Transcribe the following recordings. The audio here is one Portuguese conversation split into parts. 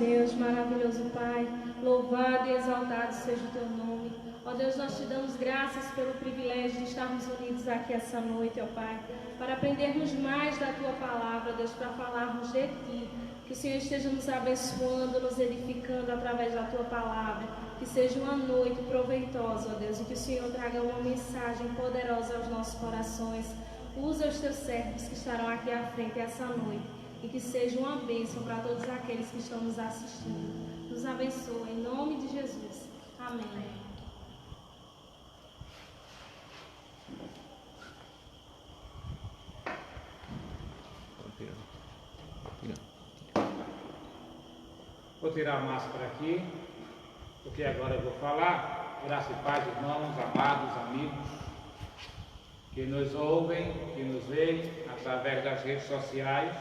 Deus, maravilhoso Pai, louvado e exaltado seja o Teu nome. Ó Deus, nós te damos graças pelo privilégio de estarmos unidos aqui essa noite, ó Pai, para aprendermos mais da Tua palavra, Deus, para falarmos de Ti. Que o Senhor esteja nos abençoando, nos edificando através da Tua palavra. Que seja uma noite proveitosa, ó Deus, e que o Senhor traga uma mensagem poderosa aos nossos corações. Usa os Teus servos que estarão aqui à frente essa noite. E que seja uma bênção para todos aqueles que estão nos assistindo. Nos abençoe, em nome de Jesus. Amém. Vou tirar a máscara aqui, porque agora eu vou falar. Graça e paz, irmãos, amados, amigos, que nos ouvem, que nos veem através das redes sociais.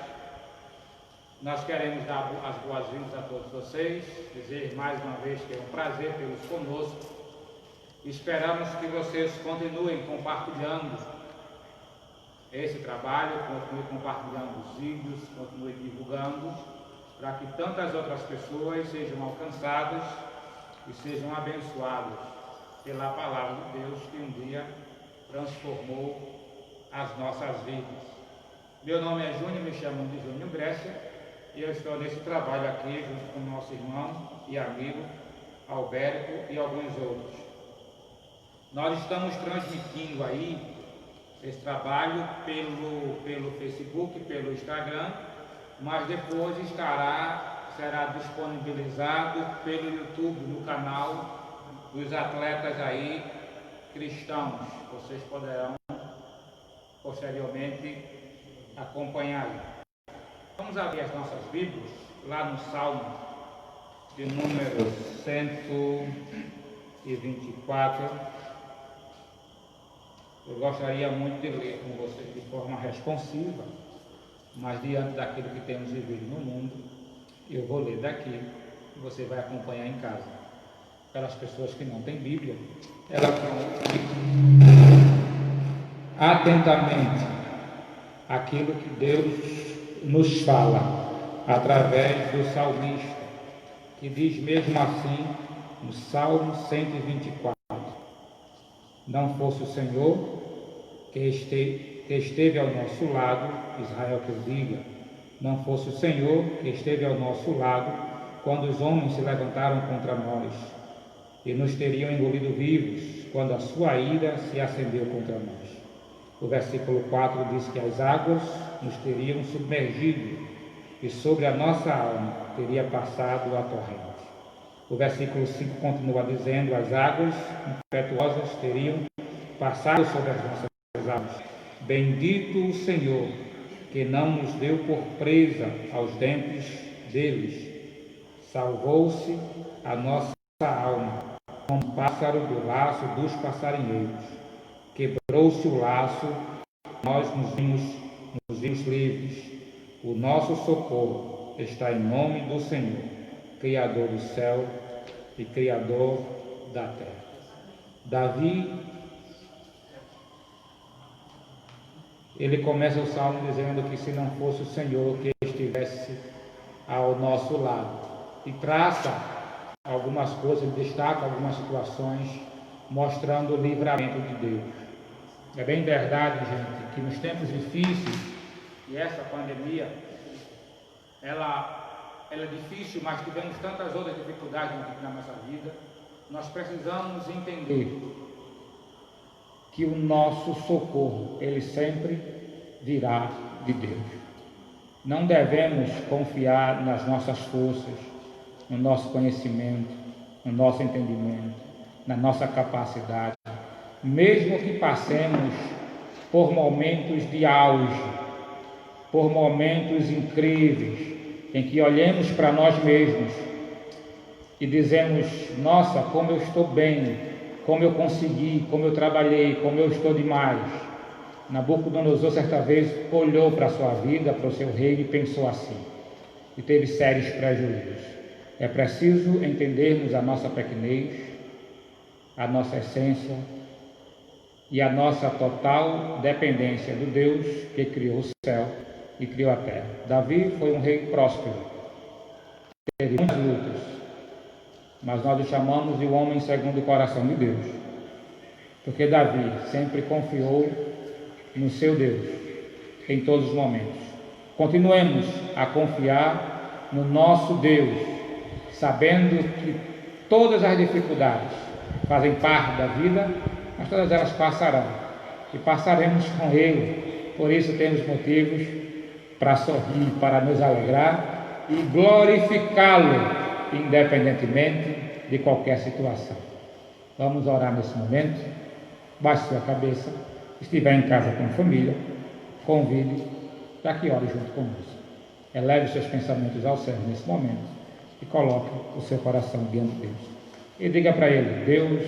Nós queremos dar as boas-vindas a todos vocês, dizer mais uma vez que é um prazer tê-los conosco. Esperamos que vocês continuem compartilhando esse trabalho, continuem compartilhando os vídeos, continuem divulgando, para que tantas outras pessoas sejam alcançadas e sejam abençoadas pela palavra de Deus que um dia transformou as nossas vidas. Meu nome é Júnior, me chamam de Júnior Brescia. E eu estou nesse trabalho aqui junto com o nosso irmão e amigo Alberto e alguns outros. Nós estamos transmitindo aí esse trabalho pelo Facebook, pelo Instagram, mas depois será disponibilizado pelo YouTube, no canal dos atletas aí cristãos. Vocês poderão posteriormente acompanhar aí. Vamos abrir as nossas Bíblias, lá no Salmo de número 124. Eu gostaria muito de ler com vocês de forma responsiva, mas diante daquilo que temos vivido no mundo, eu vou ler daqui e você vai acompanhar em casa. Aquelas pessoas que não têm Bíblia, elas vão atentamente aquilo que Deus nos fala através do salmista, que diz mesmo assim no Salmo 124: não fosse o Senhor que esteve ao nosso lado, Israel que eu diga, não fosse o Senhor que esteve ao nosso lado quando os homens se levantaram contra nós e nos teriam engolido vivos quando a sua ira se acendeu contra nós. O versículo 4 diz que as águas nos teriam submergido e sobre a nossa alma teria passado a torrente. O versículo 5 continua dizendo: as águas impetuosas teriam passado sobre as nossas almas. Bendito o Senhor, que não nos deu por presa aos dentes deles. Salvou-se a nossa alma, como um pássaro do laço dos passarinheiros. Quebrou-se o laço, nós nos vimos livres. O nosso socorro está em nome do Senhor, Criador do céu e Criador da terra. Davi, ele começa o salmo dizendo que se não fosse o Senhor que estivesse ao nosso lado, e traça algumas coisas, destaca algumas situações mostrando o livramento de Deus. É bem verdade, gente, que nos tempos difíceis, e essa pandemia, ela é difícil, mas tivemos tantas outras dificuldades na nossa vida, nós precisamos entender que o nosso socorro, ele sempre virá de Deus. Não devemos confiar nas nossas forças, no nosso conhecimento, no nosso entendimento, na nossa capacidade. Mesmo que passemos por momentos de auge, por momentos incríveis, em que olhemos para nós mesmos e dizemos: nossa, como eu estou bem, como eu consegui, como eu trabalhei, como eu estou demais. Nabucodonosor certa vez olhou para a sua vida, para o seu reino e pensou assim, e teve sérios prejuízos. É preciso entendermos a nossa pequenez, a nossa essência e a nossa total dependência do Deus que criou o céu e criou a terra. Davi foi um rei próspero, teve muitas lutas, mas nós o chamamos de homem segundo o coração de Deus, porque Davi sempre confiou no seu Deus em todos os momentos. Continuemos a confiar no nosso Deus, sabendo que todas as dificuldades fazem parte da vida, mas todas elas passarão e passaremos com Ele. Por isso temos motivos para sorrir, para nos alegrar e glorificá-lo, independentemente de qualquer situação. Vamos orar nesse momento. Baixe sua cabeça. Se estiver em casa com a família, convide para que ore junto conosco. Eleve seus pensamentos ao céu nesse momento e coloque o seu coração diante de Deus. E diga para Ele: Deus,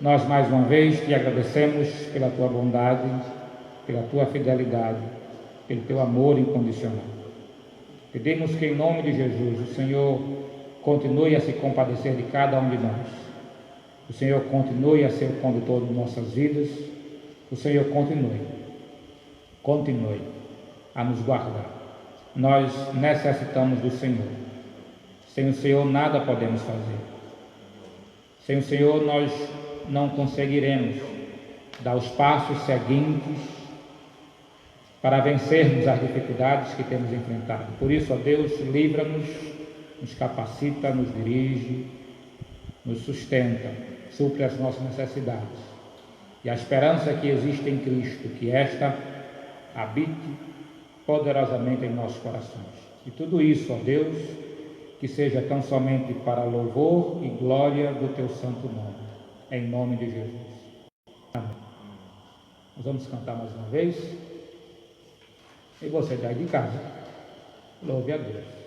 nós mais uma vez te agradecemos pela tua bondade, pela tua fidelidade, pelo teu amor incondicional. Pedimos que em nome de Jesus o Senhor continue a se compadecer de cada um de nós. O Senhor continue a ser o condutor de nossas vidas. O Senhor continue a nos guardar. Nós necessitamos do Senhor. Sem o Senhor nada podemos fazer. Sem o Senhor nós não conseguiremos dar os passos seguintes para vencermos as dificuldades que temos enfrentado. Por isso, ó Deus, livra-nos, nos capacita, nos dirige, nos sustenta, supre as nossas necessidades. E a esperança que existe em Cristo, que esta habite poderosamente em nossos corações. E tudo isso, ó Deus, que seja tão somente para louvor e glória do teu santo nome. Em nome de Jesus. Amém. Nós vamos cantar mais uma vez. E você daí de casa, louve a Deus.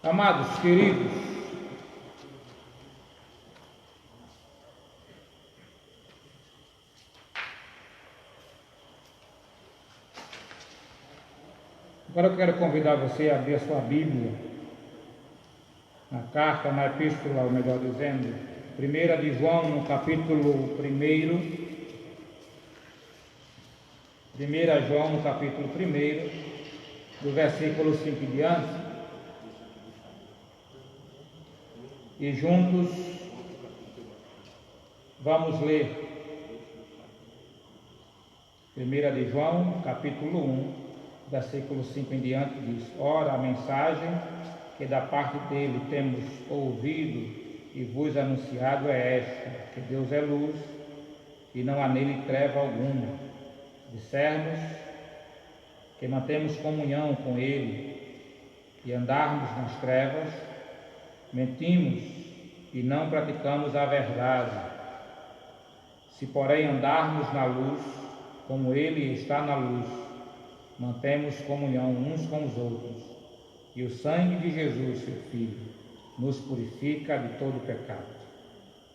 Amados, queridos, agora eu quero convidar você a abrir a sua Bíblia, na carta, na epístola, ou melhor dizendo, 1 de João, no capítulo 1, 1 João, no capítulo 1, do versículo 5 em diante, e juntos vamos ler 1 de João, capítulo 1, versículo 5 em diante, diz: Ora, a mensagem que da parte dele temos ouvido e vos anunciado é esta, que Deus é luz e não há nele treva alguma. Dissermos que mantemos comunhão com ele e andarmos nas trevas, mentimos e não praticamos a verdade. Se porém andarmos na luz, como ele está na luz, mantemos comunhão uns com os outros, e o sangue de Jesus, seu Filho, nos purifica de todo pecado.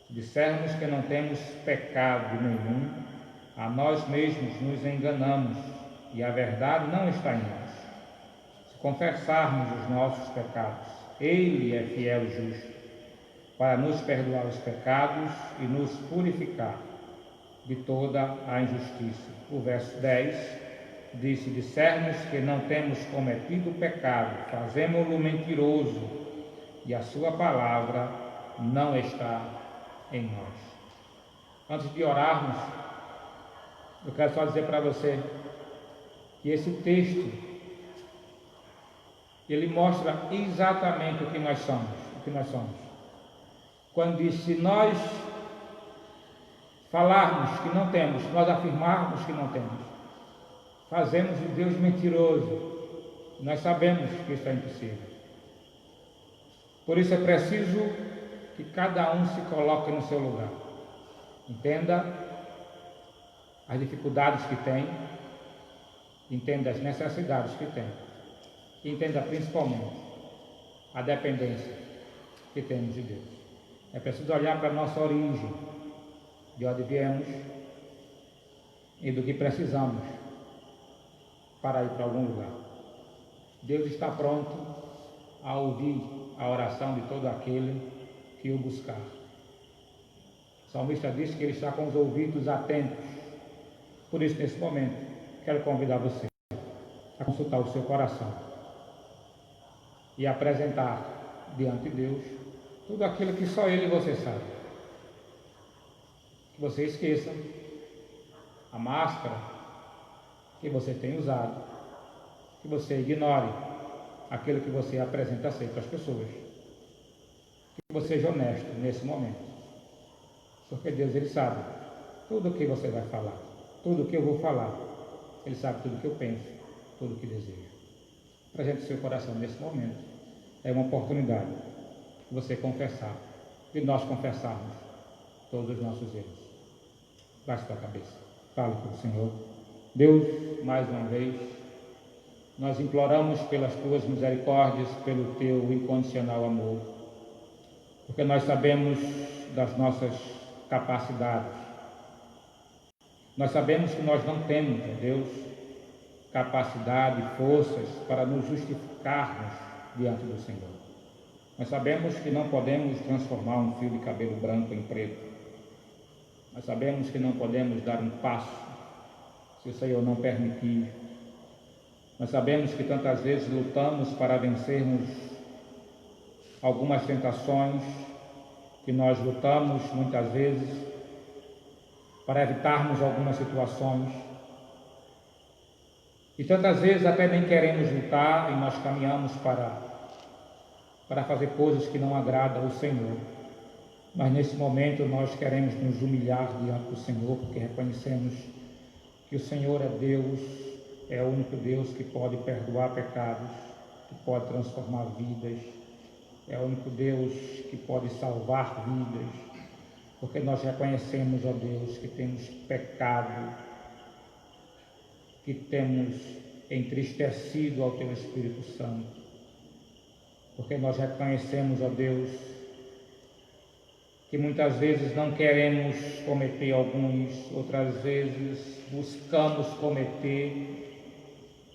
Se dissermos que não temos pecado nenhum, a nós mesmos nos enganamos, e a verdade não está em nós. Se confessarmos os nossos pecados, ele é fiel e justo, para nos perdoar os pecados e nos purificar de toda a injustiça. O verso 10 diz: se dissermos que não temos cometido pecado, fazemo-lo mentiroso, e a sua palavra não está em nós. Antes de orarmos, eu quero só dizer para você que esse texto, ele mostra exatamente o que nós somos. Quando diz: se nós falarmos que não temos, nós afirmarmos que não temos, fazemos de Deus mentiroso. Nós sabemos que isso é impossível. Por isso é preciso que cada um se coloque no seu lugar. Entenda as dificuldades que tem, entenda as necessidades que tem, entenda principalmente a dependência que temos de Deus. É preciso olhar para a nossa origem, de onde viemos e do que precisamos para ir para algum lugar. Deus está pronto a ouvir a oração de todo aquele que o buscar. O salmista diz que ele está com os ouvidos atentos. Por isso, nesse momento, quero convidar você a consultar o seu coração e apresentar diante de Deus tudo aquilo que só Ele e você sabe. Que você esqueça a máscara que você tem usado, que você ignore aquilo que você apresenta ser para as pessoas, que você seja honesto nesse momento, porque Deus, Ele sabe tudo o que você vai falar, tudo o que eu vou falar. Ele sabe tudo o que eu penso, tudo o que desejo. Apresente o seu coração nesse momento. É uma oportunidade de você confessar, de nós confessarmos todos os nossos erros. Baixe sua cabeça, fale com o Senhor. Deus, mais uma vez, nós imploramos pelas tuas misericórdias, pelo teu incondicional amor, porque nós sabemos das nossas capacidades. Nós sabemos que nós não temos, Deus, capacidade e forças para nos justificarmos diante do Senhor. Nós sabemos que não podemos transformar um fio de cabelo branco em preto. Nós sabemos que não podemos dar um passo se o Senhor não permitir. Nós sabemos que tantas vezes lutamos para vencermos algumas tentações, que nós lutamos muitas vezes para evitarmos algumas situações, e tantas vezes até nem queremos lutar e nós caminhamos para fazer coisas que não agradam ao Senhor. Mas nesse momento nós queremos nos humilhar diante do Senhor, porque reconhecemos que o Senhor é Deus, é o único Deus que pode perdoar pecados, que pode transformar vidas, é o único Deus que pode salvar vidas, porque nós reconhecemos, ó Deus, que temos pecado, que temos entristecido ao Teu Espírito Santo. porque nós reconhecemos, ó Deus, que muitas vezes não queremos cometer alguns, outras vezes buscamos cometer,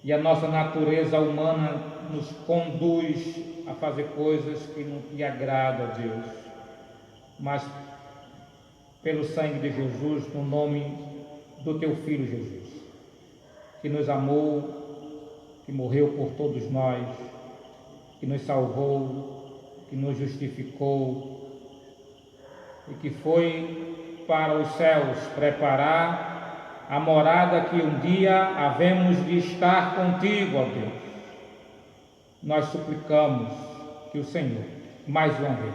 e a nossa natureza humana nos conduz a fazer coisas que não te agradam, ó Deus. Mas pelo sangue de Jesus, no nome do teu Filho Jesus, que nos amou, que morreu por todos nós, que nos salvou, que nos justificou, e que foi para os céus preparar a morada que um dia havemos de estar contigo, ó Deus. Nós suplicamos que o Senhor, mais uma vez,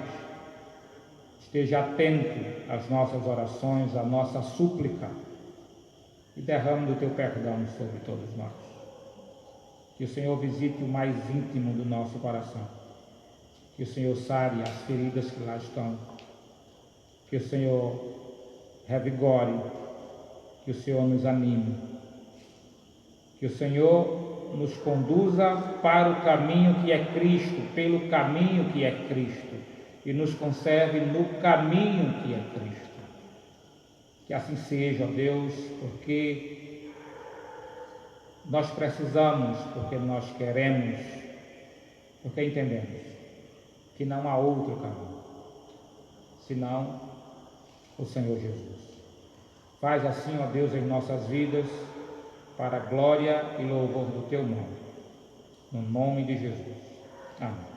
esteja atento às nossas orações, à nossa súplica, e derrame do teu perdão sobre todos nós. Que o Senhor visite o mais íntimo do nosso coração, que o Senhor sare as feridas que lá estão, que o Senhor revigore, que o Senhor nos anime, que o Senhor nos conduza para o caminho que é Cristo, pelo caminho que é Cristo, e nos conserve no caminho que é Cristo. Que assim seja, ó Deus, porque nós precisamos, porque nós queremos, porque entendemos que não há outro caminho, senão o Senhor Jesus. Faz assim, ó Deus, em nossas vidas, para a glória e louvor do teu nome, no nome de Jesus. Amém.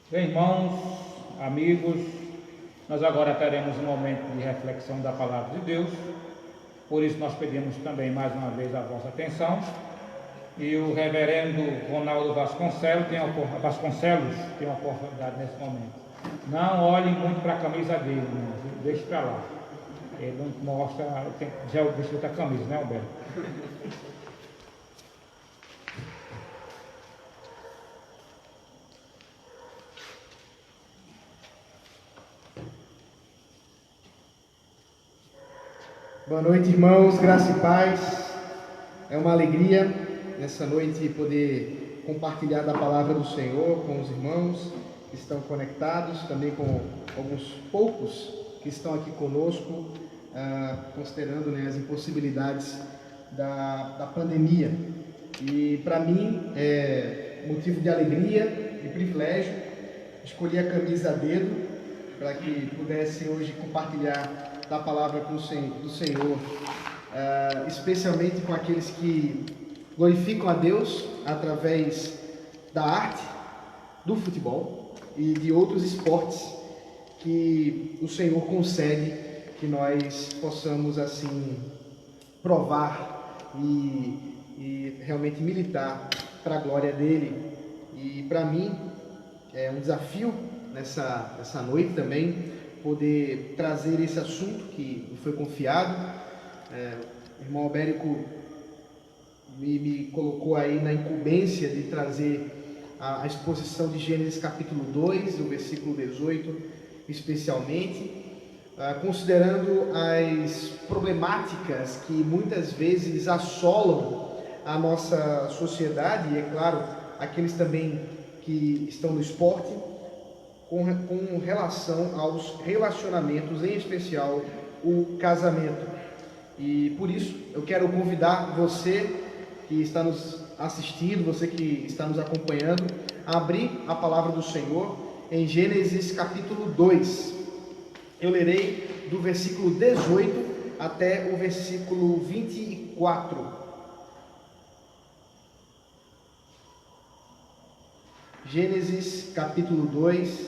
Bem, irmãos, amigos, nós agora teremos um momento de reflexão da palavra de Deus, por isso nós pedimos também mais uma vez a vossa atenção. E o reverendo Ronaldo Vasconcelos tem uma oportunidade nesse momento. Não olhem muito para a camisa dele, irmãos, deixe para lá. Ele não mostra, já deixa outra camisa, né, Alberto? Boa noite, irmãos, graça e paz. É uma alegria nessa noite poder compartilhar da palavra do Senhor com os irmãos que estão conectados, também com alguns poucos que estão aqui conosco, considerando, né, as impossibilidades da pandemia. E para mim é motivo de alegria e privilégio escolher a camisa a dedo para que pudesse hoje compartilhar da palavra do Senhor, especialmente com aqueles que glorificam a Deus através da arte, do futebol e de outros esportes que o Senhor concede que nós possamos assim provar e realmente militar para a glória dele. E para mim é um desafio nessa noite também poder trazer esse assunto que me foi confiado. O irmão Albérico me colocou aí na incumbência de trazer a exposição de Gênesis capítulo 2, do versículo 18, especialmente, considerando as problemáticas que muitas vezes assolam a nossa sociedade, e é claro, aqueles também que estão no esporte, com relação aos relacionamentos, em especial o casamento. E por isso eu quero convidar você que está nos assistindo, você que está nos acompanhando, a abrir a palavra do Senhor em Gênesis capítulo 2. Eu lerei do versículo 18 até o versículo 24. Gênesis capítulo 2,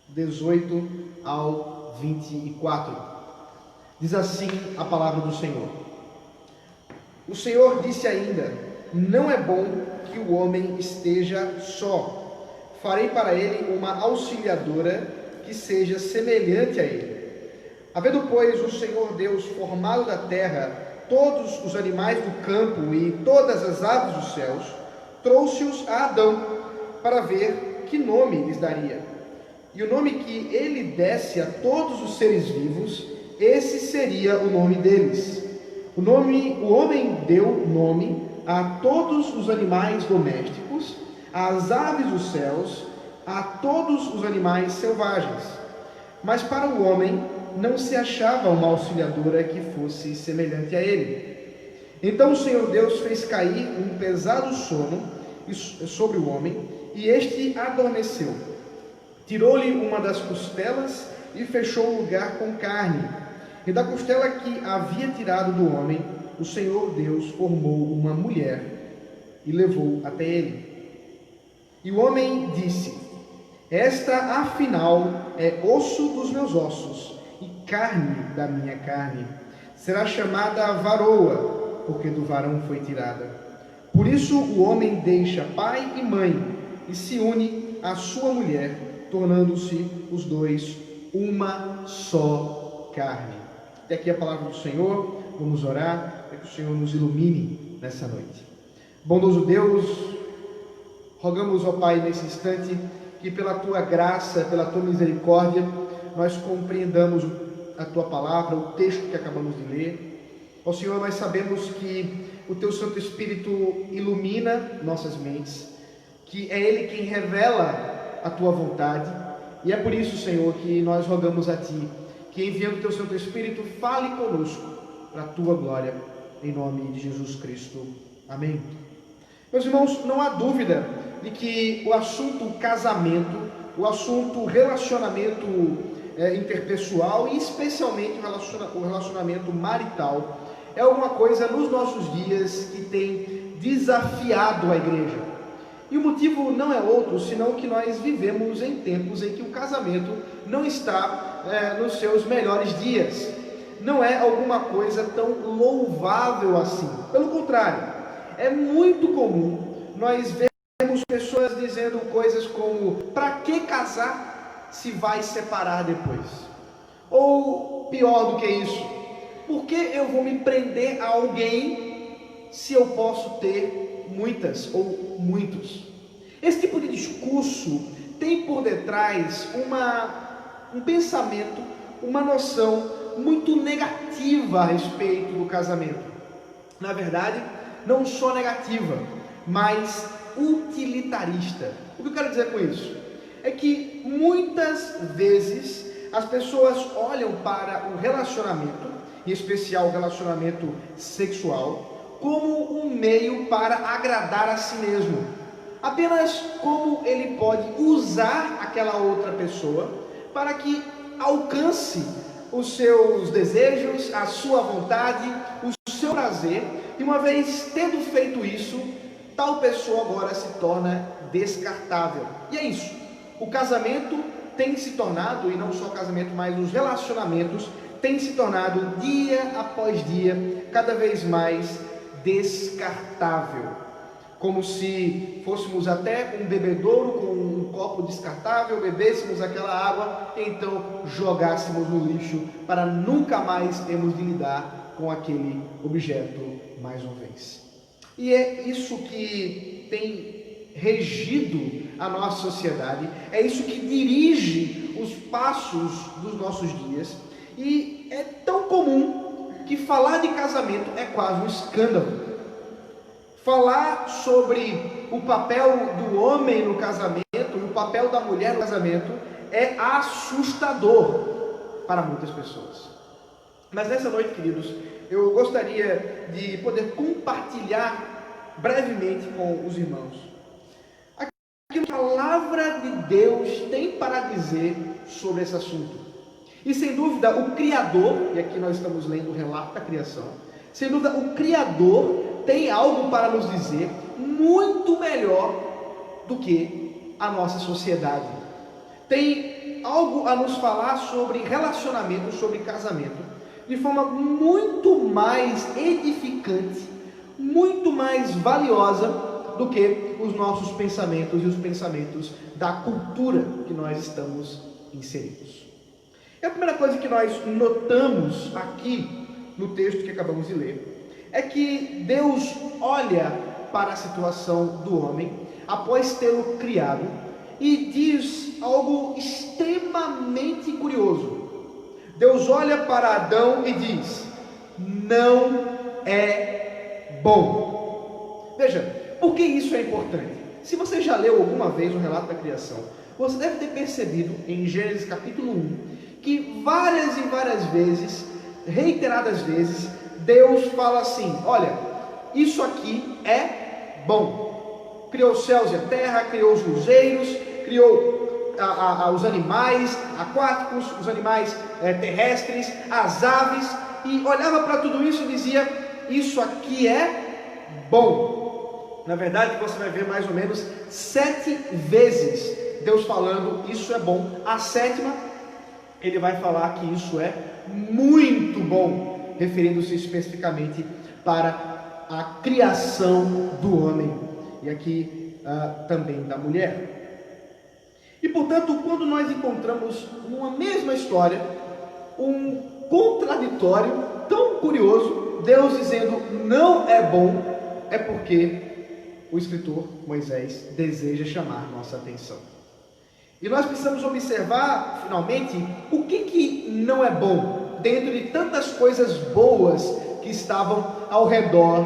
18 ao 24. Diz assim a palavra do Senhor. O Senhor disse ainda: não é bom que o homem esteja só. Farei para ele uma auxiliadora que seja semelhante a ele. Havendo, pois, o Senhor Deus formado da terra todos os animais do campo e todas as aves dos céus, trouxe-os a Adão para ver que nome lhes daria. E o nome que ele desse a todos os seres vivos, esse seria o nome deles. O homem deu nome a todos os animais domésticos, às aves dos céus, a todos os animais selvagens. Mas para o homem não se achava uma auxiliadora que fosse semelhante a ele. Então o Senhor Deus fez cair um pesado sono sobre o homem, e este adormeceu. Tirou-lhe uma das costelas e fechou o lugar com carne. E da costela que havia tirado do homem, o Senhor Deus formou uma mulher e levou até ele. E o homem disse: esta afinal é osso dos meus ossos e carne da minha carne. Será chamada varoa, porque do varão foi tirada. Por isso o homem deixa pai e mãe e se une à sua mulher, tornando-se os dois uma só carne. Até aqui a palavra do Senhor. Vamos orar para que o Senhor nos ilumine nessa noite. Bondoso Deus, rogamos, ó Pai, nesse instante, que pela Tua graça, pela Tua misericórdia, nós compreendamos a Tua palavra, o texto que acabamos de ler. Ó Senhor, nós sabemos que o Teu Santo Espírito ilumina nossas mentes, que é Ele quem revela a Tua vontade, e é por isso, Senhor, que nós rogamos a Ti, que enviando o Teu Santo Espírito, fale conosco, para a Tua glória, em nome de Jesus Cristo. Amém. Meus irmãos, não há dúvida de que o assunto casamento, o assunto relacionamento interpessoal, e especialmente o relacionamento marital, é alguma coisa nos nossos dias que tem desafiado a igreja. E o motivo não é outro, senão que nós vivemos em tempos em que o casamento não está nos seus melhores dias. Não é alguma coisa tão louvável assim. Pelo contrário, é muito comum nós vermos pessoas dizendo coisas como: para que casar se vai separar depois? Ou pior do que isso, por que eu vou me prender a alguém se eu posso ter muitas ou muitos? Esse tipo de discurso tem por detrás um pensamento, uma noção muito negativa a respeito do casamento. Na verdade, não só negativa, mas utilitarista. O que eu quero dizer com isso? É que muitas vezes as pessoas olham para o relacionamento, em especial o relacionamento sexual, como um meio para agradar a si mesmo. Apenas como ele pode usar aquela outra pessoa para que alcance os seus desejos, a sua vontade, o seu prazer, e uma vez tendo feito isso, tal pessoa agora se torna descartável. E é isso. O casamento tem se tornado, e não só o casamento, mas os relacionamentos, tem se tornado dia após dia cada vez mais descartável, como se fôssemos até um bebedouro com um copo descartável, bebêssemos aquela água e então jogássemos no lixo para nunca mais termos de lidar com aquele objeto mais uma vez. E é isso que tem regido a nossa sociedade, é isso que dirige os passos dos nossos dias, e é tão comum que falar de casamento é quase um escândalo. Falar sobre o papel do homem no casamento, o papel da mulher no casamento, é assustador para muitas pessoas. Mas nessa noite, queridos, eu gostaria de poder compartilhar brevemente com os irmãos aquilo que a palavra de Deus tem para dizer sobre esse assunto. E sem dúvida o Criador, e aqui nós estamos lendo o relato da criação, sem dúvida o Criador tem algo para nos dizer muito melhor do que a nossa sociedade. Tem algo a nos falar sobre relacionamento, sobre casamento, de forma muito mais edificante, muito mais valiosa do que os nossos pensamentos e os pensamentos da cultura que nós estamos inseridos. E a primeira coisa que nós notamos aqui no texto que acabamos de ler é que Deus olha para a situação do homem após tê-lo criado e diz algo extremamente curioso. Deus olha para Adão e diz: não é bom. Veja, por que isso é importante? Se você já leu alguma vez o relato da criação, você deve ter percebido em Gênesis capítulo 1 que várias e várias vezes, reiteradas vezes, Deus fala assim: olha, isso aqui é bom. Criou os céus e a terra, criou os luzeiros, criou os animais aquáticos, os animais terrestres, as aves, e olhava para tudo isso e dizia: isso aqui é bom. Na verdade, você vai ver mais ou menos 7 vezes Deus falando isso é bom. A sétima, ele vai falar que isso é muito bom, referindo-se especificamente para a criação do homem, e aqui também da mulher. E portanto, quando nós encontramos numa mesma história um contraditório tão curioso, Deus dizendo não é bom, é porque o escritor Moisés deseja chamar nossa atenção. E nós precisamos observar, finalmente, o que não é bom, dentro de tantas coisas boas que estavam ao redor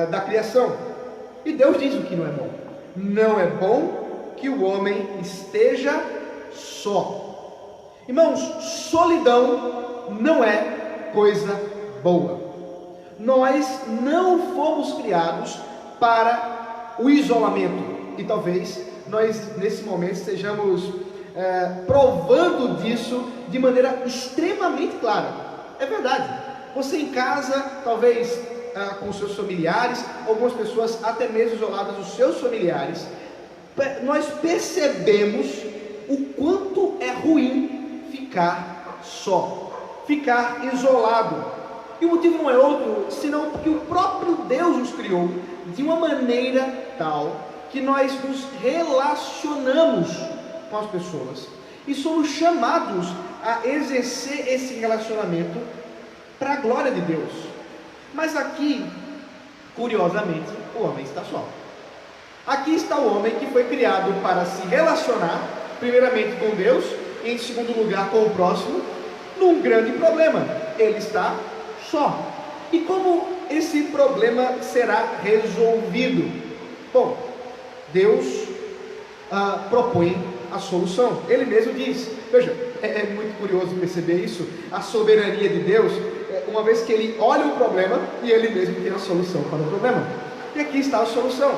da criação. E Deus diz o que não é bom. Não é bom que o homem esteja só. Irmãos, solidão não é coisa boa. Nós não fomos criados para o isolamento, e talvez nós nesse momento estejamos provando disso de maneira extremamente clara. É verdade, você em casa, talvez com seus familiares, algumas pessoas até mesmo isoladas dos seus familiares, nós percebemos o quanto é ruim ficar só, ficar isolado. E o motivo não é outro, senão porque o próprio Deus nos criou de uma maneira tal que nós nos relacionamos com as pessoas e somos chamados a exercer esse relacionamento para a glória de Deus. Mas aqui, curiosamente, o homem está só. Aqui está o homem que foi criado para se relacionar, primeiramente com Deus, e em segundo lugar com o próximo, num grande problema: ele está só. E como esse problema será resolvido? Bom, Deus propõe a solução. Ele mesmo diz, veja, é muito curioso perceber isso, a soberania de Deus, uma vez que ele olha o problema e ele mesmo tem a solução para o problema. E aqui está a solução: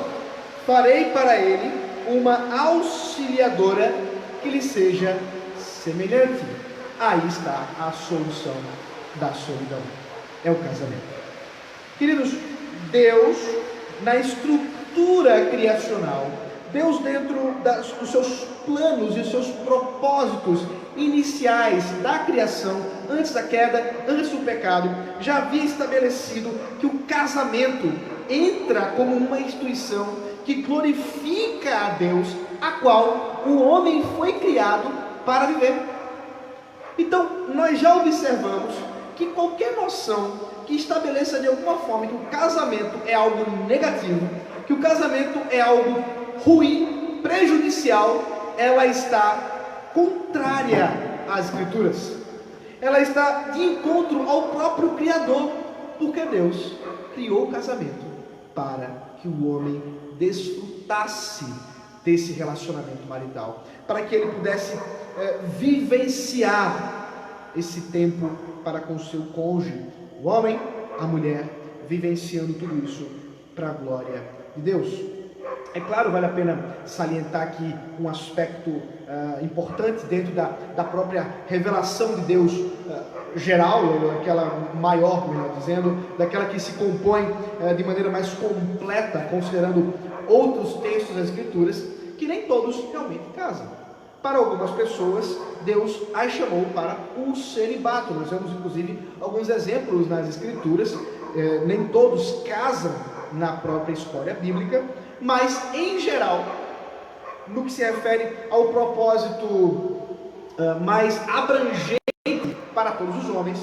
farei para ele uma auxiliadora que lhe seja semelhante. Aí está a solução da solidão, é o casamento. Queridos, Deus, na estrutura criacional, Deus, dentro dos seus planos e os seus propósitos iniciais da criação, antes da queda, antes do pecado, já havia estabelecido que o casamento entra como uma instituição que glorifica a Deus, a qual o homem foi criado para viver. Então, nós já observamos que qualquer noção que estabeleça de alguma forma que o casamento é algo negativo, que o casamento é algo ruim, prejudicial, ela está contrária às Escrituras. Ela está de encontro ao próprio Criador, porque Deus criou o casamento para que o homem desfrutasse desse relacionamento marital, para que ele pudesse vivenciar esse tempo para com o seu cônjuge, o homem, a mulher, vivenciando tudo isso para a glória de Deus. É claro, vale a pena salientar aqui um aspecto importante dentro da própria revelação de Deus geral, aquela maior, melhor dizendo, daquela que se compõe de maneira mais completa, considerando outros textos das Escrituras, que nem todos realmente casam. Para algumas pessoas, Deus as chamou para o celibato. Nós vemos inclusive alguns exemplos nas Escrituras, nem todos casam na própria história bíblica, mas em geral, no que se refere ao propósito mais abrangente para todos os homens,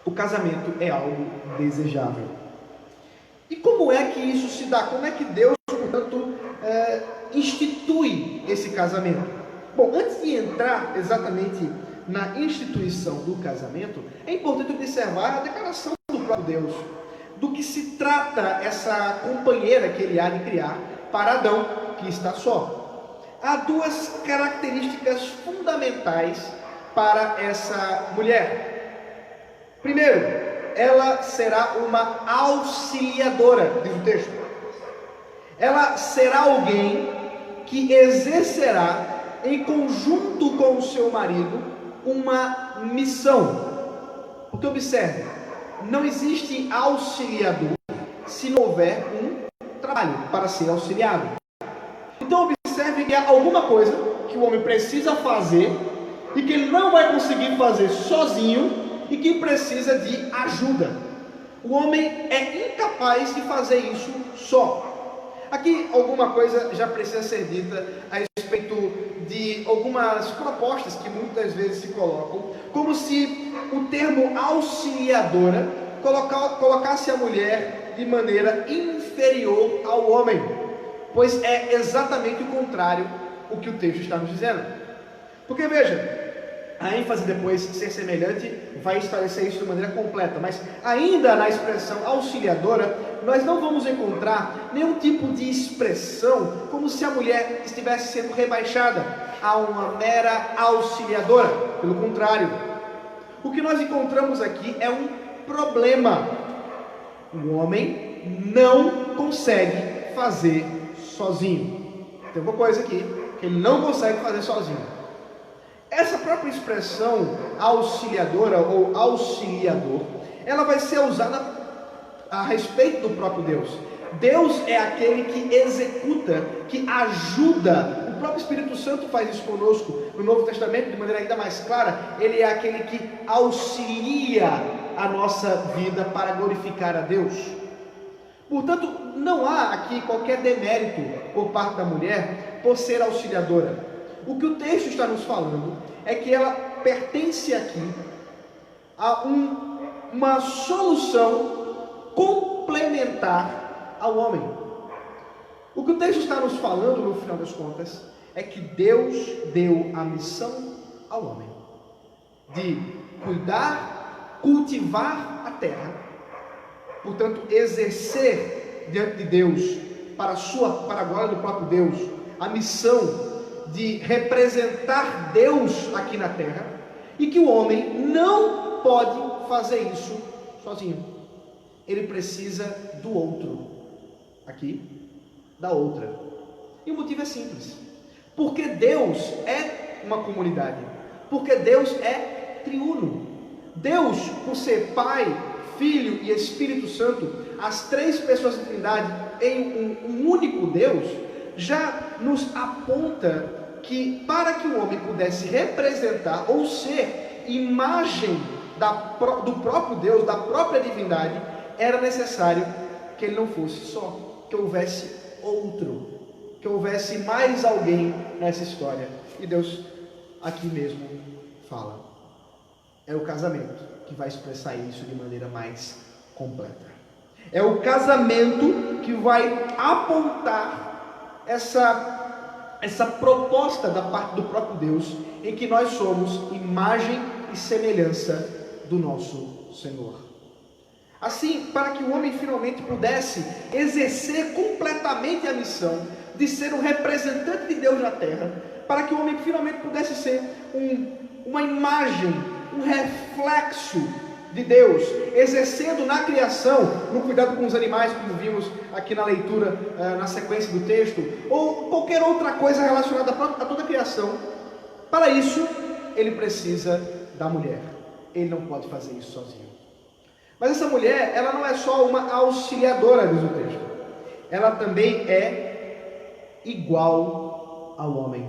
o casamento é algo desejável. E como é que isso se dá? Como é que Deus, portanto, institui esse casamento? Bom, antes de entrar exatamente na instituição do casamento, é importante observar a declaração do próprio Deus, do que se trata essa companheira que ele há de criar para Adão, que está só. Há duas características fundamentais para essa mulher. Primeiro, ela será uma auxiliadora, diz o texto. Ela será alguém que exercerá, em conjunto com o seu marido, uma missão. Porque observe, não existe auxiliador se não houver um trabalho para ser auxiliado. Então observe que há alguma coisa que o homem precisa fazer e que ele não vai conseguir fazer sozinho e que precisa de ajuda. O homem é incapaz de fazer isso só. Aqui alguma coisa já precisa ser dita a respeito de algumas propostas que muitas vezes se colocam, como se o termo auxiliadora colocasse a mulher de maneira inferior ao homem, pois é exatamente o contrário o que o texto está nos dizendo. Porque veja, a ênfase depois, ser semelhante, vai estabelecer isso de maneira completa, mas ainda na expressão auxiliadora, nós não vamos encontrar nenhum tipo de expressão como se a mulher estivesse sendo rebaixada a uma mera auxiliadora. Pelo contrário, o que nós encontramos aqui é um problema. O homem não consegue fazer sozinho. Tem uma coisa aqui que ele não consegue fazer sozinho. Essa própria expressão auxiliadora ou auxiliador, ela vai ser usada a respeito do próprio Deus. Deus é aquele que executa, que ajuda. O próprio Espírito Santo faz isso conosco no Novo Testamento de maneira ainda mais clara. Ele é aquele que auxilia a nossa vida para glorificar a Deus. Portanto, não há aqui qualquer demérito por parte da mulher por ser auxiliadora. O que o texto está nos falando é que ela pertence aqui a uma solução complementar ao homem. O que o texto está nos falando, no final das contas, é que Deus deu a missão ao homem de cuidar, cultivar a terra, portanto, exercer diante de Deus, para a glória do próprio Deus, a missão de representar Deus aqui na terra, e que o homem não pode fazer isso sozinho. Ele precisa do outro, aqui, da outra. E o motivo é simples, porque Deus é uma comunidade, porque Deus é triuno. Deus, por ser Pai, Filho e Espírito Santo, as três pessoas da Trindade, em um único Deus, já nos aponta que para que o homem pudesse representar ou ser imagem do próprio Deus, da própria divindade, era necessário que ele não fosse só, que houvesse outro, que houvesse mais alguém nessa história. E Deus aqui mesmo fala. É o casamento que vai expressar isso de maneira mais completa. É o casamento que vai apontar essa proposta da parte do próprio Deus, em que nós somos imagem e semelhança do nosso Senhor. Assim, para que o homem finalmente pudesse exercer completamente a missão de ser um representante de Deus na terra, para que o homem finalmente pudesse ser uma imagem, um reflexo de Deus, exercendo na criação, no cuidado com os animais, como vimos aqui na leitura, na sequência do texto, ou qualquer outra coisa relacionada a toda a criação. Para isso, ele precisa da mulher. Ele não pode fazer isso sozinho. Mas essa mulher, ela não é só uma auxiliadora, diz o texto. Ela também é igual ao homem.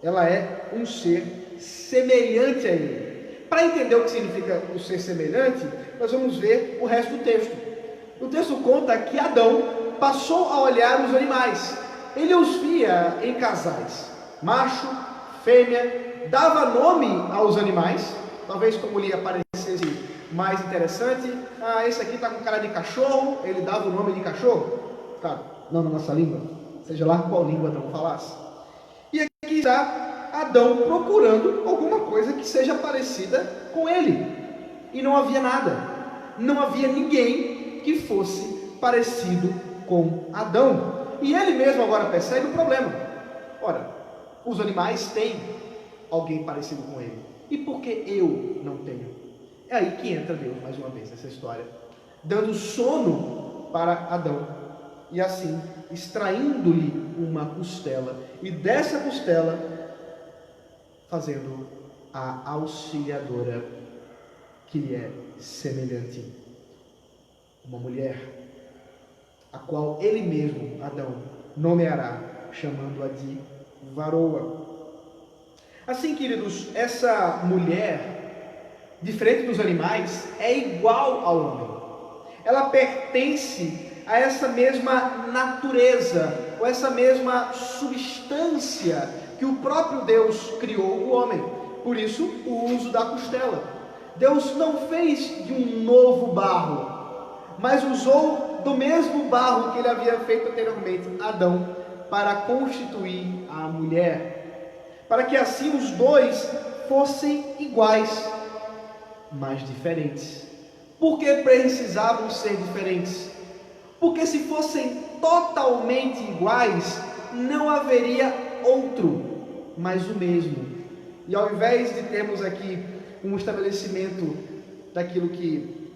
Ela é um ser semelhante a ele. Para entender o que significa o ser semelhante, nós vamos ver o resto do texto. O texto conta que Adão passou a olhar os animais. Ele os via em casais, macho, fêmea, dava nome aos animais, talvez como lhe aparecesse mais interessante. Esse aqui está com cara de cachorro, ele dava o nome de cachorro, tá? Não na nossa língua, seja lá qual língua Adão falasse. E aqui está Adão procurando alguma coisa que seja parecida com ele, e não havia nada, não havia ninguém que fosse parecido com Adão, e ele mesmo agora percebe o problema. Ora, os animais têm alguém parecido com ele, e por que eu não tenho? É aí que entra Deus mais uma vez nessa história, dando sono para Adão, e assim extraindo-lhe uma costela, e dessa costela fazendo a auxiliadora que lhe é semelhante, uma mulher, a qual ele mesmo, Adão, nomeará, chamando-a de varoa. Assim, queridos, essa mulher, diferente dos animais, é igual ao homem. Ela pertence a essa mesma natureza, ou essa mesma substância que o próprio Deus criou o homem. Por isso, o uso da costela. Deus não fez de um novo barro, mas usou do mesmo barro que ele havia feito anteriormente, Adão, para constituir a mulher, para que assim os dois fossem iguais, mas diferentes. Por que precisavam ser diferentes? Porque se fossem totalmente iguais, não haveria outro, mas o mesmo. E ao invés de termos aqui um estabelecimento daquilo que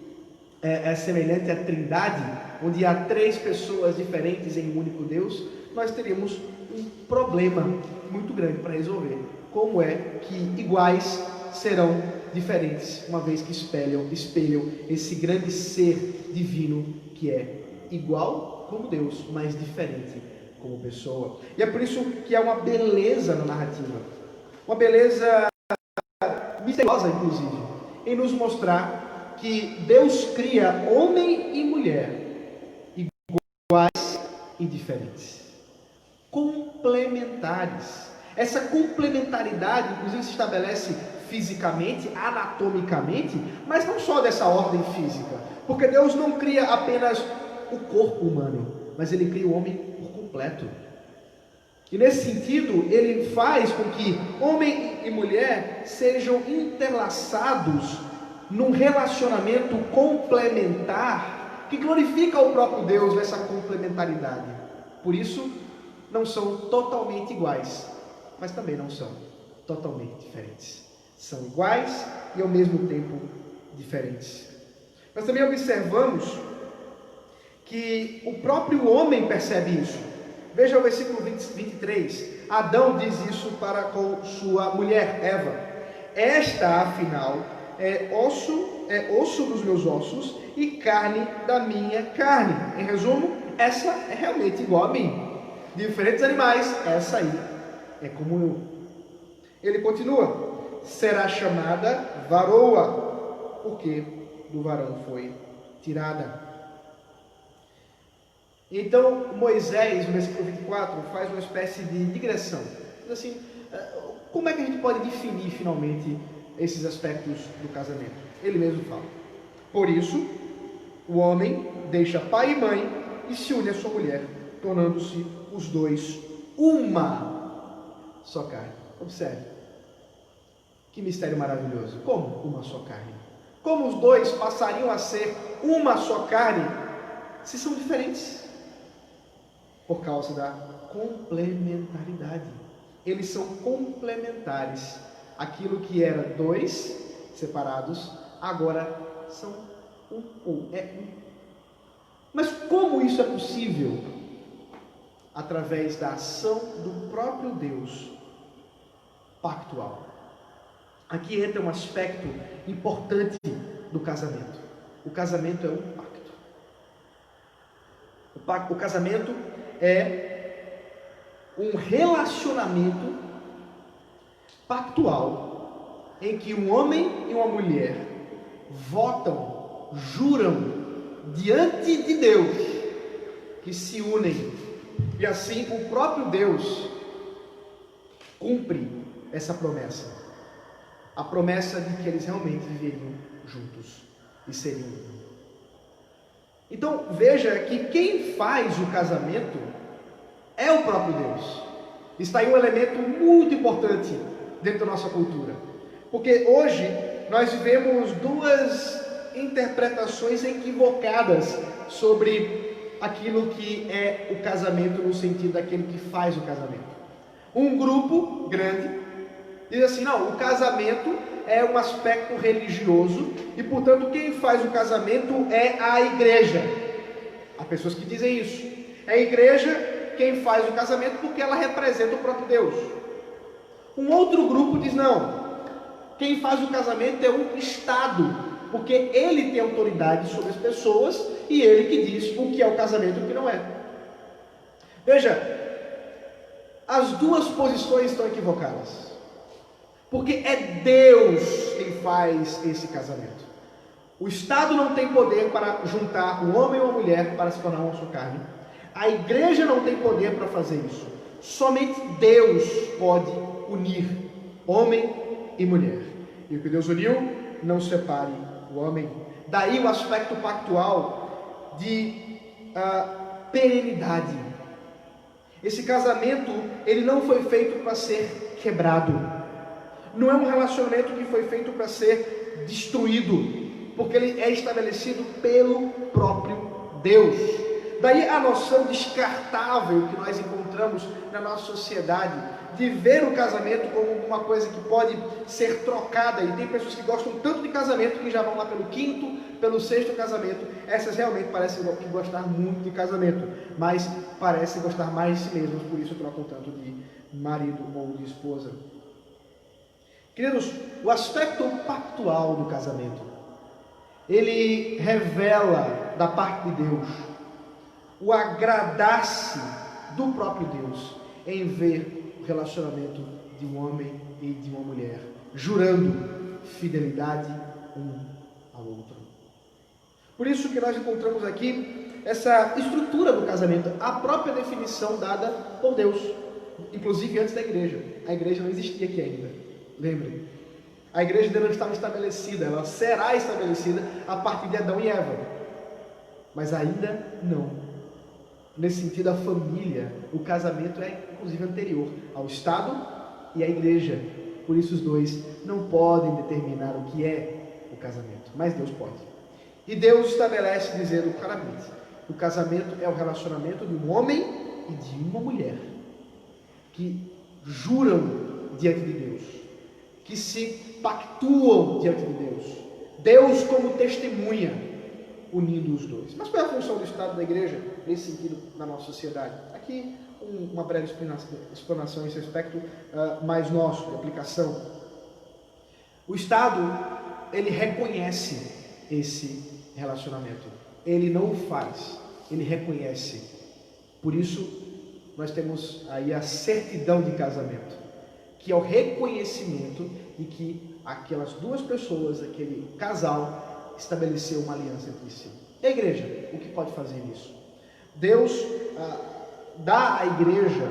é semelhante à Trindade, onde há 3 pessoas diferentes em um único Deus, nós teríamos um problema muito grande para resolver. Como é que iguais serão diferentes, uma vez que espelham esse grande ser divino que é igual como Deus, mas diferente como pessoa. E é por isso que há uma beleza na narrativa, uma beleza misteriosa, inclusive, em nos mostrar que Deus cria homem e mulher iguais e diferentes, complementares. Essa complementaridade, inclusive, se estabelece fisicamente, anatomicamente, mas não só dessa ordem física, porque Deus não cria apenas o corpo humano, mas Ele cria o homem por completo. E nesse sentido, Ele faz com que homem e mulher sejam entrelaçados num relacionamento complementar que glorifica o próprio Deus nessa complementaridade. Por isso, não são totalmente iguais, mas também não são totalmente diferentes. São iguais e ao mesmo tempo diferentes. Nós também observamos que o próprio homem percebe isso. Veja o versículo 23. Adão diz isso para com sua mulher, Eva. Esta, afinal, é osso dos meus ossos e carne da minha carne. Em resumo, essa é realmente igual a mim. Diferentes animais, essa aí é como eu. Ele continua: será chamada varoa, porque do varão foi tirada. Então Moisés, no versículo 24, faz uma espécie de digressão. Diz assim, como é que a gente pode definir finalmente esses aspectos do casamento? Ele mesmo fala: por isso, o homem deixa pai e mãe e se une à sua mulher, tornando-se os dois uma só carne. Observe, que mistério maravilhoso. Como uma só carne? Como os dois passariam a ser uma só carne se são diferentes? Por causa da complementaridade. Eles são complementares. Aquilo que era dois separados, agora são um. Mas como isso é possível? Através da ação do próprio Deus pactual. Aqui entra um aspecto importante do casamento. O casamento é um pacto. O casamento é um relacionamento pactual em que um homem e uma mulher votam, juram diante de Deus que se unem, e assim o próprio Deus cumpre essa promessa, a promessa de que eles realmente viveriam juntos e seriam um. Então veja que quem faz o casamento é o próprio Deus. Está aí um elemento muito importante dentro da nossa cultura, porque hoje nós vivemos duas interpretações equivocadas sobre aquilo que é o casamento, no sentido daquele que faz o casamento. Um grupo grande diz assim: não, o casamento é um aspecto religioso e, portanto, quem faz o casamento é a igreja. Há pessoas que dizem isso. É a igreja quem faz o casamento porque ela representa o próprio Deus. Um outro grupo diz: não, quem faz o casamento é o Estado, porque ele tem autoridade sobre as pessoas e ele que diz o que é o casamento e o que não é. Veja, as duas posições estão equivocadas, porque é Deus quem faz esse casamento. O Estado não tem poder para juntar um homem e uma mulher para se tornar uma só carne. A igreja não tem poder para fazer isso. Somente Deus pode unir homem e mulher. E o que Deus uniu, não separe o homem. Daí o aspecto pactual de perenidade. Esse casamento, ele não foi feito para ser quebrado. Não é um relacionamento que foi feito para ser destruído, porque ele é estabelecido pelo próprio Deus. Daí a noção descartável que nós encontramos na nossa sociedade, de ver o casamento como uma coisa que pode ser trocada. E tem pessoas que gostam tanto de casamento que já vão lá pelo quinto, pelo sexto casamento. Essas realmente parecem gostar muito de casamento, mas parecem gostar mais de si mesmas, por isso trocam tanto de marido ou de esposa. Queridos, o aspecto pactual do casamento, ele revela da parte de Deus o agradar-se do próprio Deus em ver o relacionamento de um homem e de uma mulher, jurando fidelidade um ao outro. Por isso que nós encontramos aqui essa estrutura do casamento, a própria definição dada por Deus, inclusive antes da igreja. A igreja não existia aqui ainda, lembrem. A igreja ainda não estava estabelecida, ela será estabelecida a partir de Adão e Eva, mas ainda não. Nesse sentido, a família, o casamento é inclusive anterior ao Estado e à igreja. Por isso os dois não podem determinar o que é o casamento, mas Deus pode. E Deus estabelece dizendo claramente: o casamento é o relacionamento de um homem e de uma mulher que juram diante de Deus, que se pactuam diante de Deus, Deus como testemunha, unindo os dois. Mas qual é a função do Estado da igreja nesse sentido na nossa sociedade? Aqui uma breve explanação nesse aspecto mais nosso, de aplicação. O Estado, ele reconhece esse relacionamento, ele não o faz, ele reconhece. Por isso, nós temos aí a certidão de casamento, que é o reconhecimento de que aquelas duas pessoas, aquele casal, estabeleceu uma aliança entre si. E a igreja, o que pode fazer nisso? Deus dá à igreja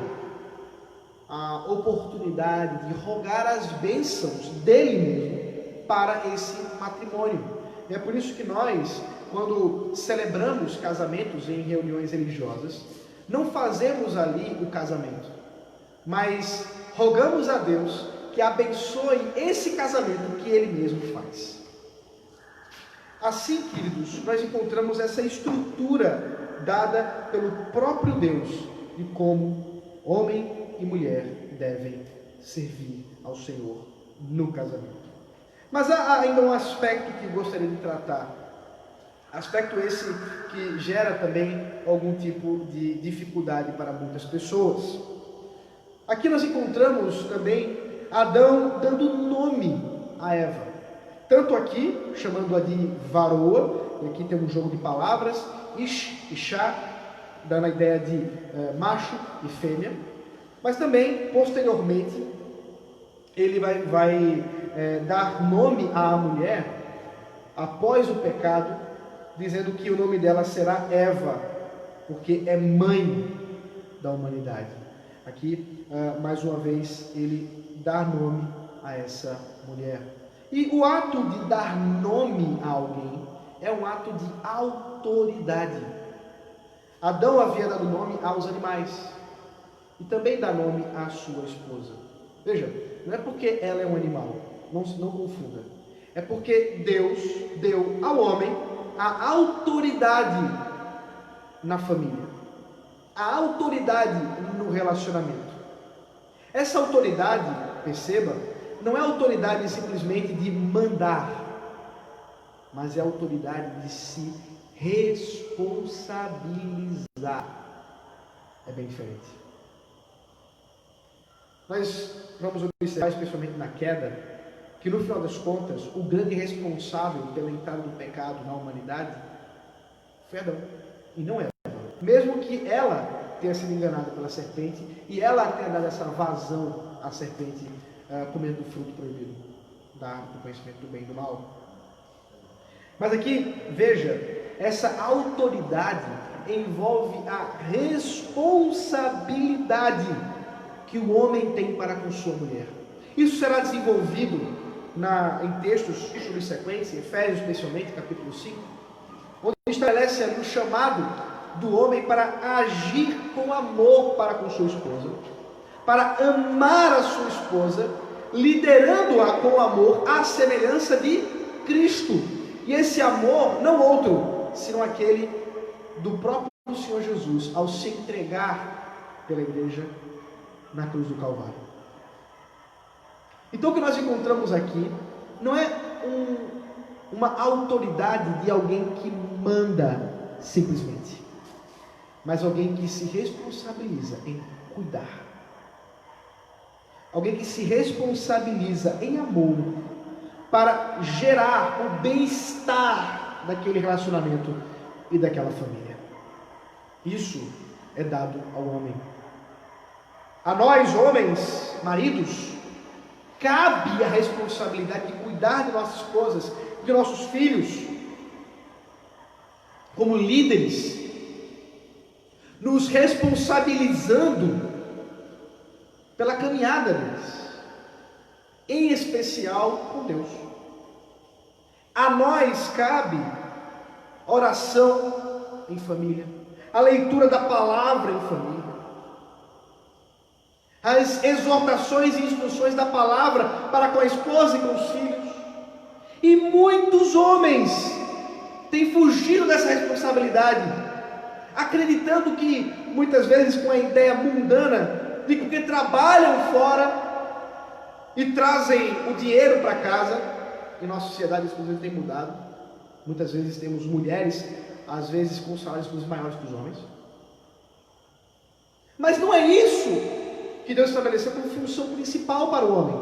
a oportunidade de rogar as bênçãos dele mesmo para esse matrimônio. E é por isso que nós, quando celebramos casamentos em reuniões religiosas, não fazemos ali o casamento, mas rogamos a Deus que abençoe esse casamento que ele mesmo faz. Assim, queridos, nós encontramos essa estrutura dada pelo próprio Deus de como homem e mulher devem servir ao Senhor no casamento. Mas há ainda um aspecto que gostaria de tratar, aspecto esse que gera também algum tipo de dificuldade para muitas pessoas. Aqui nós encontramos também Adão dando nome a Eva, tanto aqui, chamando-a de varoa, e aqui tem um jogo de palavras, ish e shá, dando a ideia de macho e fêmea, mas também, posteriormente, ele vai dar nome à mulher, após o pecado, dizendo que o nome dela será Eva, porque é mãe da humanidade. Aqui, mais uma vez, ele dá nome a essa mulher. E o ato de dar nome a alguém é um ato de autoridade. Adão havia dado nome aos animais e também dá nome à sua esposa. Veja, não é porque ela é um animal, não confunda. É porque Deus deu ao homem a autoridade na família, a autoridade no relacionamento. Essa autoridade, perceba, não é autoridade simplesmente de mandar, mas é autoridade de se responsabilizar. É bem diferente. Nós vamos observar, especialmente na queda, que no final das contas, o grande responsável pela entrada do pecado na humanidade foi Adão, e não Eva. Mesmo que ela tenha sido enganada pela serpente, e ela tenha dado essa vazão à serpente, comendo do fruto proibido, da árvore do conhecimento do bem e do mal. Mas aqui, veja, essa autoridade envolve a responsabilidade que o homem tem para com sua mulher. Isso será desenvolvido em textos subsequentes, em Efésios especialmente, capítulo 5, onde estabelece ali o chamado do homem para agir com amor para com sua esposa, para amar a sua esposa, liderando-a com amor à semelhança de Cristo. E esse amor, não outro, senão aquele do próprio Senhor Jesus, ao se entregar pela igreja na cruz do Calvário. Então o que nós encontramos aqui não é uma autoridade de alguém que manda simplesmente, mas alguém que se responsabiliza em cuidar. Alguém que se responsabiliza em amor para gerar o bem-estar daquele relacionamento e daquela família. Isso é dado ao homem. A nós, homens, maridos, cabe a responsabilidade de cuidar de nossas esposas, de nossos filhos, como líderes, nos responsabilizando pela caminhada deles, em especial com Deus. A nós cabe oração em família, a leitura da palavra em família, as exortações e instruções da palavra para com a esposa e com os filhos. E muitos homens têm fugido dessa responsabilidade, acreditando que, muitas vezes com a ideia mundana, de que trabalham fora e trazem o dinheiro para casa, e nossa sociedade inclusive tem mudado. Muitas vezes temos mulheres, às vezes com salários inclusive maiores que os homens. Mas não é isso que Deus estabeleceu como função principal para o homem.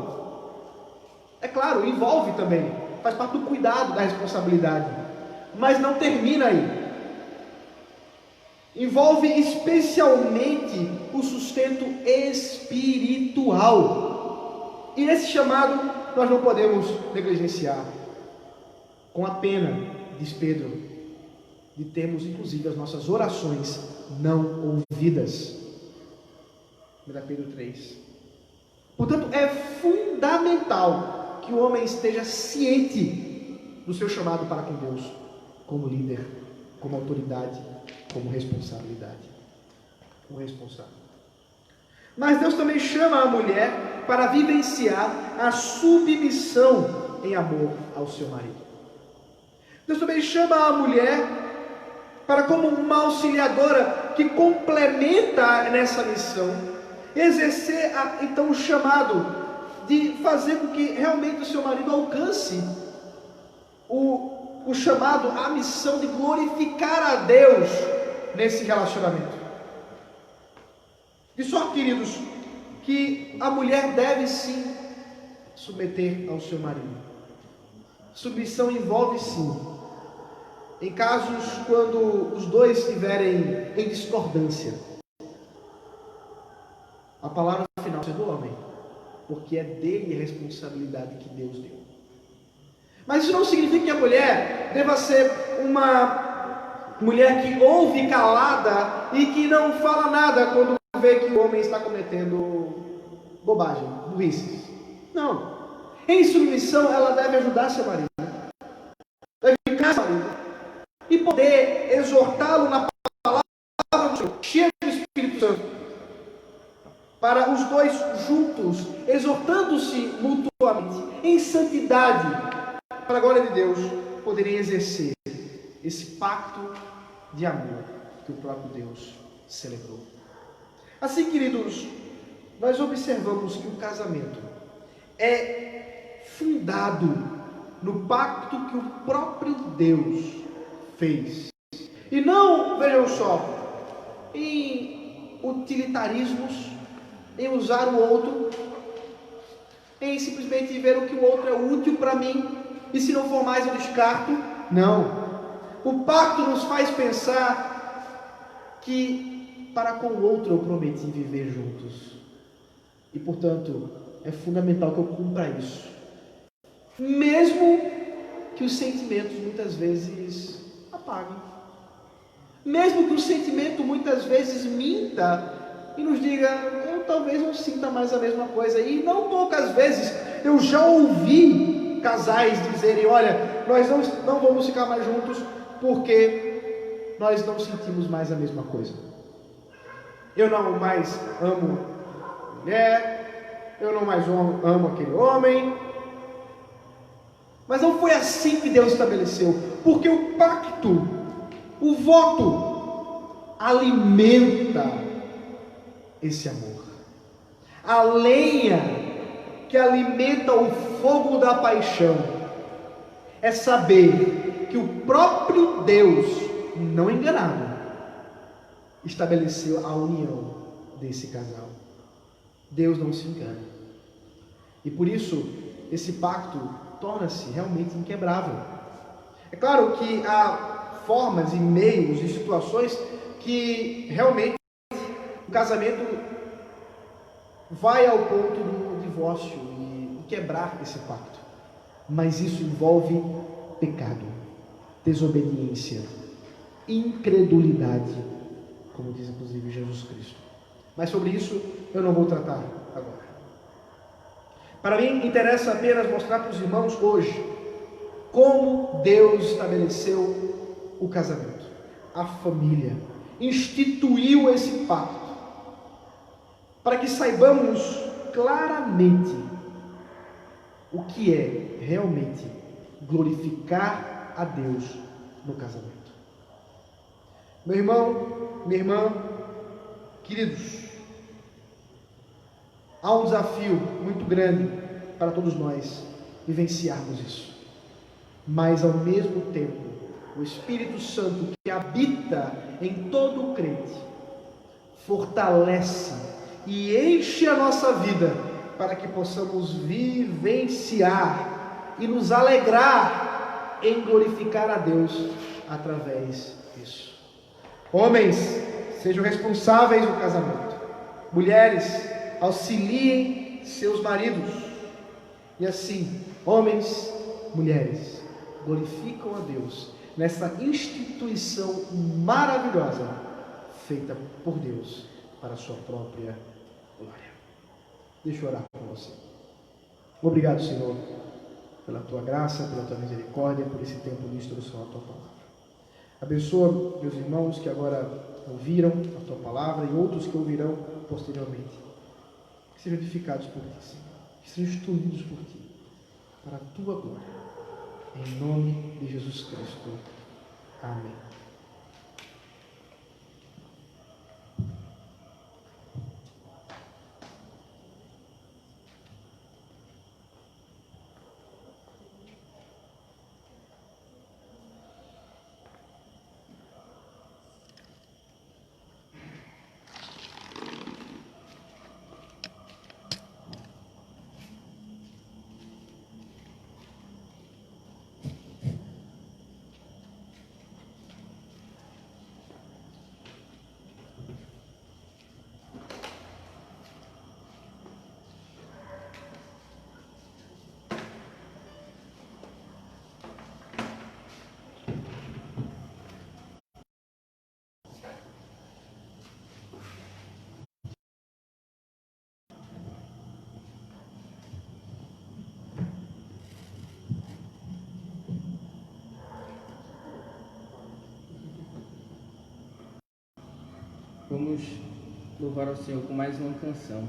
É claro, envolve também, faz parte do cuidado, da responsabilidade, mas não termina aí. envolve especialmente o sustento espiritual. E esse chamado nós não podemos negligenciar. Com a pena, diz Pedro, de termos inclusive as nossas orações não ouvidas. 1 Pedro 3. Portanto, é fundamental que o homem esteja ciente do seu chamado para com Deus, como líder, como autoridade, como responsabilidade. Como responsável. Mas Deus também chama a mulher para vivenciar a submissão em amor ao seu marido. Deus também chama a mulher para, como uma auxiliadora que complementa nessa missão, exercer então o chamado de fazer com que realmente o seu marido alcance o chamado, a missão de glorificar a Deus nesse relacionamento. De sorte, queridos, que a mulher deve sim submeter ao seu marido. Submissão envolve sim, em casos quando os dois estiverem em discordância, a palavra final é do homem, porque é dele a responsabilidade que Deus deu. Mas isso não significa que a mulher deva ser uma mulher que ouve calada e que não fala nada quando vê que o homem está cometendo bobagem, burrices. Não. Em submissão, ela deve ajudar seu marido, deve ficar seu marido e poder exortá-lo na palavra do Senhor, cheio do Espírito Santo, para os dois juntos, exortando-se mutuamente em santidade, para a glória de Deus, poderem exercer esse pacto de amor que o próprio Deus celebrou. Assim, queridos, nós observamos que o casamento é fundado no pacto que o próprio Deus fez. E não, vejam só, em utilitarismos, em usar o outro, em simplesmente ver o que o outro é útil para mim, e se não for mais eu descarto. Não. O pacto nos faz pensar que para com o outro eu prometi viver juntos. E portanto, é fundamental que eu cumpra isso. Mesmo que os sentimentos muitas vezes apaguem. Mesmo que o sentimento muitas vezes minta e nos diga, eu talvez não sinta mais a mesma coisa. E não poucas vezes eu já ouvi casais dizerem, olha, nós não vamos ficar mais juntos porque nós não sentimos mais a mesma coisa. Eu não mais amo a mulher, eu não mais amo aquele homem. Mas não foi assim que Deus estabeleceu, porque o pacto, o voto, alimenta esse amor. A lenha que alimenta o fogo da paixão é saber que o próprio Deus, não enganado, estabeleceu a união desse casal. Deus não se engana. E por isso, esse pacto torna-se realmente inquebrável. É claro que há formas e meios e situações que realmente o casamento vai ao ponto do divórcio e quebrar esse pacto. Mas isso envolve pecado, desobediência, incredulidade, como diz inclusive Jesus Cristo. Mas sobre isso eu não vou tratar agora. Para mim interessa apenas mostrar para os irmãos hoje como Deus estabeleceu o casamento, a família, instituiu esse pacto, para que saibamos claramente o que é realmente glorificar a Deus no casamento. Meu irmão, minha irmã, queridos, há um desafio muito grande para todos nós vivenciarmos isso. Mas ao mesmo tempo, o Espírito Santo que habita em todo o crente fortalece e enche a nossa vida para que possamos vivenciar e nos alegrar em glorificar a Deus através disso. Homens, sejam responsáveis no casamento. Mulheres, auxiliem seus maridos. E assim, homens, mulheres, glorificam a Deus nessa instituição maravilhosa feita por Deus para a sua própria glória. Deixa eu orar com você. Obrigado, Senhor, pela tua graça, pela tua misericórdia, por esse tempo de instrução à tua palavra. Abençoa meus irmãos que agora ouviram a tua palavra e outros que ouvirão posteriormente. Que sejam edificados por ti, Senhor. Que sejam instruídos por ti, para a tua glória. Em nome de Jesus Cristo. Amém. Vamos louvar ao Senhor com mais uma canção.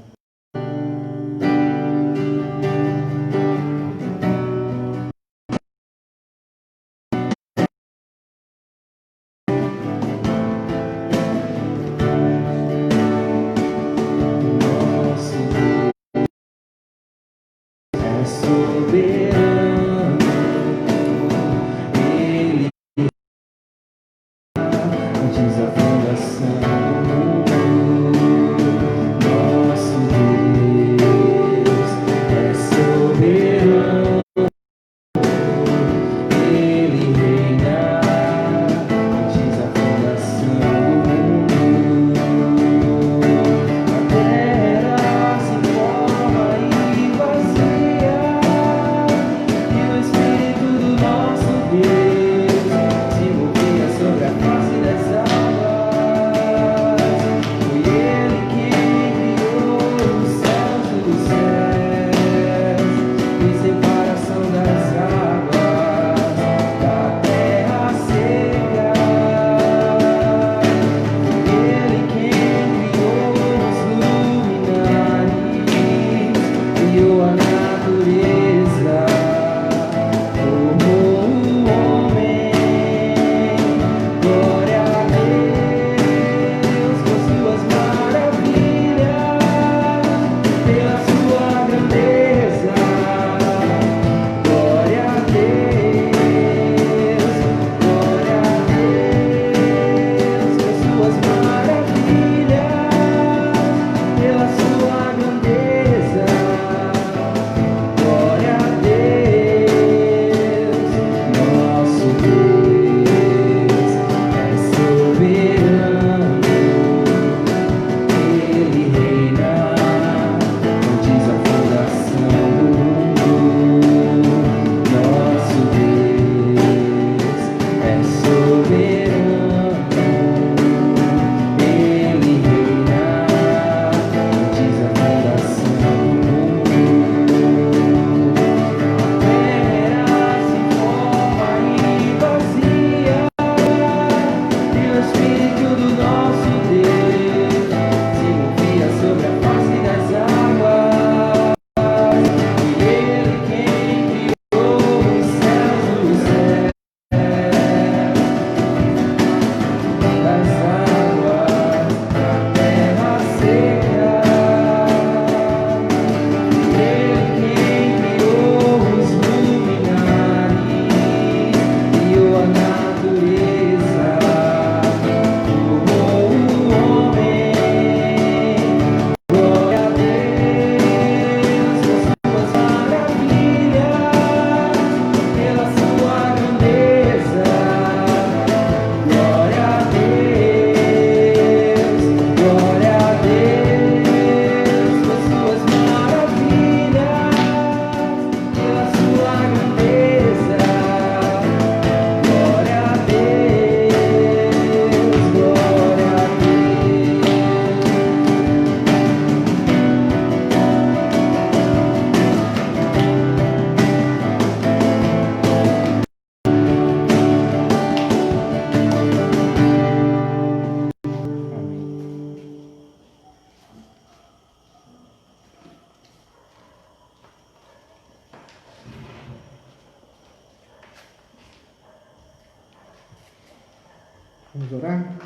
Vamos orar?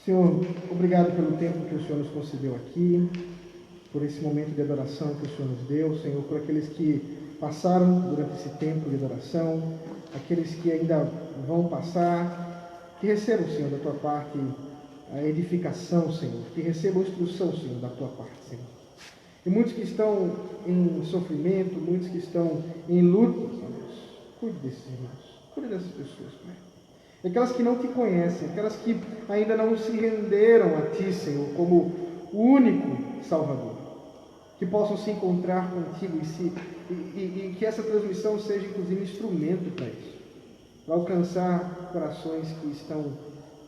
Senhor, obrigado pelo tempo que o Senhor nos concedeu aqui, por esse momento de adoração que o Senhor nos deu, Senhor, por aqueles que passaram durante esse tempo de adoração, aqueles que ainda vão passar, que recebam, Senhor, da tua parte a edificação, Senhor, que recebam a instrução, Senhor, da tua parte, Senhor. E muitos que estão em sofrimento, muitos que estão em luta, Deus, cuide desses irmãos, cuide dessas pessoas, Pai. Aquelas que não te conhecem, aquelas que ainda não se renderam a ti, Senhor, como o único Salvador, que possam se encontrar contigo e que essa transmissão seja, inclusive, instrumento para isso, para alcançar corações que estão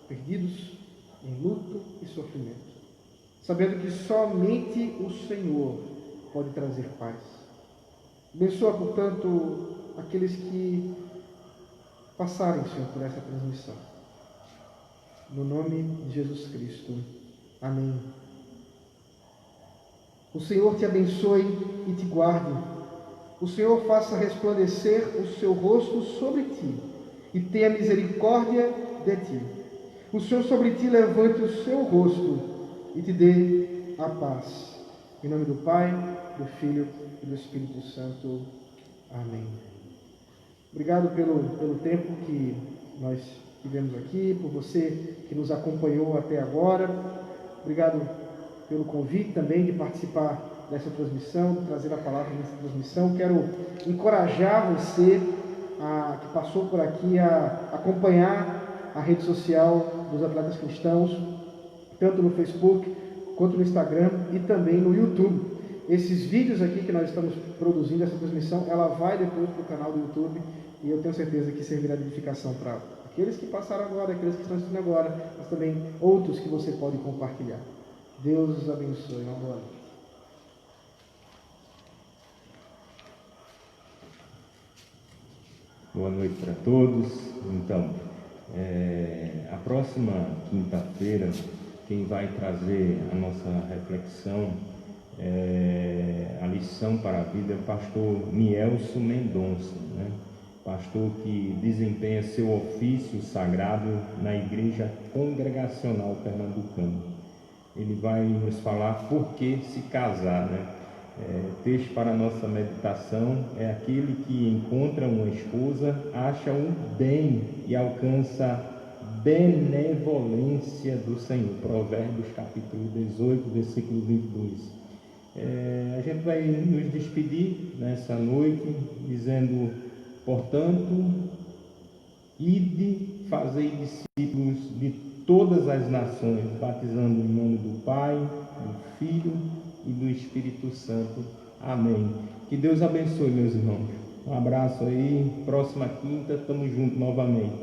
perdidos em luto e sofrimento, sabendo que somente o Senhor pode trazer paz. Abençoa, portanto, aqueles que passarem, Senhor, por essa transmissão. No nome de Jesus Cristo. Amém. O Senhor te abençoe e te guarde. O Senhor faça resplandecer o seu rosto sobre ti e tenha misericórdia de ti. O Senhor sobre ti levante o seu rosto e te dê a paz. Em nome do Pai, do Filho e do Espírito Santo. Amém. Obrigado pelo tempo que nós tivemos aqui, por você que nos acompanhou até agora. Obrigado pelo convite também de participar dessa transmissão, de trazer a palavra nessa transmissão. Quero encorajar você que passou por aqui a acompanhar a rede social dos Atletas Cristãos, tanto no Facebook quanto no Instagram e também no YouTube. Esses vídeos aqui que nós estamos produzindo, essa transmissão, ela vai depois para o canal do YouTube e eu tenho certeza que servirá de edificação para aqueles que passaram agora, aqueles que estão assistindo agora, mas também outros que você pode compartilhar. Deus os abençoe. Uma boa noite. Boa noite para todos. Então, a próxima quinta-feira, quem vai trazer a nossa reflexão, a lição para a vida, é o pastor Nielson Mendonça, né? Pastor que desempenha seu ofício sagrado na Igreja Congregacional Pernambucana. Ele vai nos falar por que se casar, né? Texto para a nossa meditação é aquele que encontra uma esposa, acha um bem e alcança benevolência do Senhor. Provérbios capítulo 18, versículo 22. A gente vai nos despedir nessa noite dizendo: portanto, ide, fazei discípulos de todas as nações, batizando em nome do Pai, do Filho e do Espírito Santo. Amém. Que Deus abençoe, meus irmãos. Um abraço aí. Próxima quinta, estamos juntos novamente.